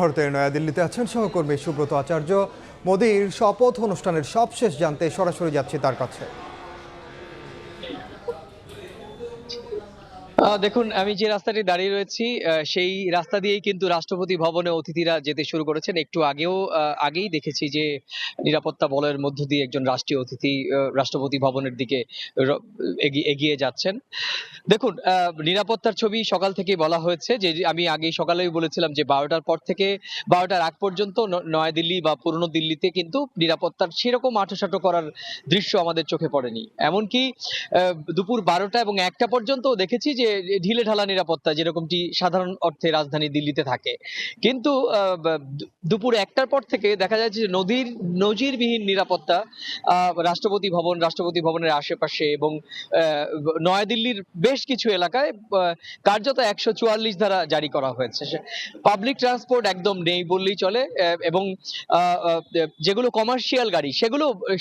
ভারতের নয়াদিল্লিতে আছেন সহকর্মী সুব্রত আচার্য। মোদির শপথ অনুষ্ঠানের সবশেষ জানতে সরাসরি যাচ্ছি তার কাছে। দেখুন, আমি যে রাস্তাটি দাঁড়িয়ে রয়েছি সেই রাস্তা দিয়েই কিন্তু রাষ্ট্রপতি ভবনে অতিথিরা যেতে শুরু করেছেন। একটু আগেই দেখেছি যে নিরাপত্তা বলয়ের মধ্য দিয়ে একজন রাষ্ট্রীয় অতিথি রাষ্ট্রপতি ভবনের দিকে এগিয়ে যাচ্ছেন। দেখুন, নিরাপত্তার ছবি সকাল থেকেই বলা হয়েছে যে আমি আগেই সকালেই বলেছিলাম যে ১২টার পর থেকে ১২টার আগ পর্যন্ত নয়াদিল্লি বা পুরনো দিল্লিতে কিন্তু নিরাপত্তার সেরকম আঁটোসাঁটো করার দৃশ্য আমাদের চোখে পড়েনি। এমনকি দুপুর ১২টা এবং ১টা পর্যন্তও দেখেছি যে ঢিলেঢালা নিরাপত্তা যেরকমটি সাধারণ অর্থে রাজধানী দিল্লিতে থাকে। কিন্তু দুপুর ১টার পর থেকে দেখা যাচ্ছে যে নজিরবিহীন নিরাপত্তা রাষ্ট্রপতি রাষ্ট্রপতি ভবনের আশেপাশে এবং নয়াদিল্লির বেশ কিছু এলাকায় কার্যত ১৪৪ ধারা জারি করা হয়েছে। পাবলিক ট্রান্সপোর্ট একদম নেই বললেই চলে এবং যেগুলো কমার্শিয়াল গাড়ি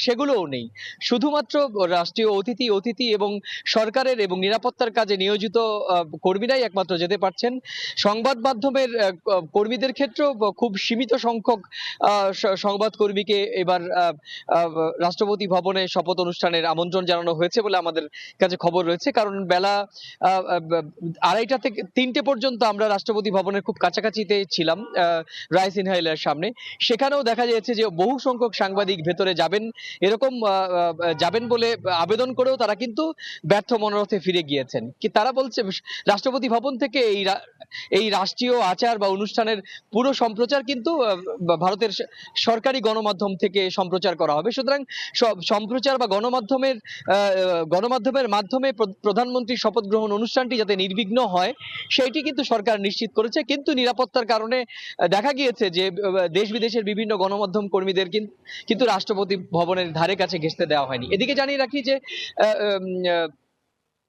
সেগুলোও নেই। শুধুমাত্র রাষ্ট্রীয় অতিথি এবং সরকারের এবং নিরাপত্তার কাজে নিয়োজিত কর্মীরাই একমাত্র যেতে পারছেন। সংবাদ মাধ্যমের কর্মীদের ক্ষেত্রেও খুব সীমিত সংখ্যক সংবাদ কর্মীকে এবার রাষ্ট্রপতি ভবনে শপথ অনুষ্ঠানের আমন্ত্রণ জানানো হয়েছে বলে আমাদের কাছে খবর রয়েছে। কারণ বেলা ২:৩০ থেকে ৩টে পর্যন্ত আমরা রাষ্ট্রপতি ভবনের খুব কাছাকাছিতে ছিলাম, রাইস ইনহাইলার সামনে। সেখানেও দেখা যাচ্ছে যে বহু সংখ্যক সাংবাদিক ভেতরে যাবেন বলে আবেদন করেও তারা কিন্তু ব্যর্থ মনোরথে ফিরে গিয়েছেন। তারা বলছে রাষ্ট্রপতি ভবন থেকে এই রাষ্ট্রীয় আচার বা অনুষ্ঠানের পুরো সম্প্রচার কিন্তু ভারতের সরকারি গণমাধ্যম থেকে সম্প্রচার করা হবে। সুতরাং সম্প্রচার বা গণমাধ্যমের মাধ্যমে প্রধানমন্ত্রীর শপথ গ্রহণ অনুষ্ঠানটি যাতে নির্বিঘ্ন হয় সেইটি কিন্তু সরকার নিশ্চিত করেছে। কিন্তু নিরাপত্তার কারণে দেখা গিয়েছে যে দেশ বিদেশের বিভিন্ন গণমাধ্যম কর্মীদের কিন্তু রাষ্ট্রপতি ভবনের ধারে কাছে ঘেঁষতে দেওয়া হয়নি। এদিকে জানিয়ে রাখি যে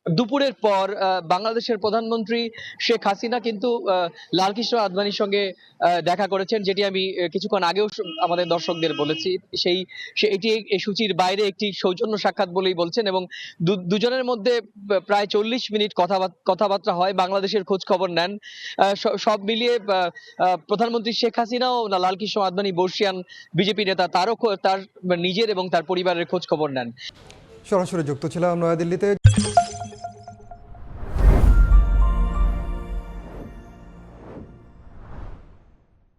দুপুরের পর বাংলাদেশের প্রধানমন্ত্রী শেখ হাসিনা কিন্তু লালকৃষ্ণ আদবানির সঙ্গে দেখা করেছেন, যেটি আমি কিছুক্ষণ আগেও আমাদের দর্শকদের বলেছি। এটি এই সূচির বাইরে একটি সৌজন্য সাক্ষাৎ বলেই বলছেন এবং দুজনের মধ্যে প্রায় ৪০ মিনিট কথাবার্তা হয়, বাংলাদেশের খোঁজ খবর নেন। সব মিলিয়ে প্রধানমন্ত্রী শেখ হাসিনাও লালকৃষ্ণ আদবানি বর্ষিয়ান বিজেপি নেতা তার নিজের এবং তার পরিবারের খোঁজ খবর নেন। সরাসরি যুক্ত ছিলাম নয়াদিল্লিতে।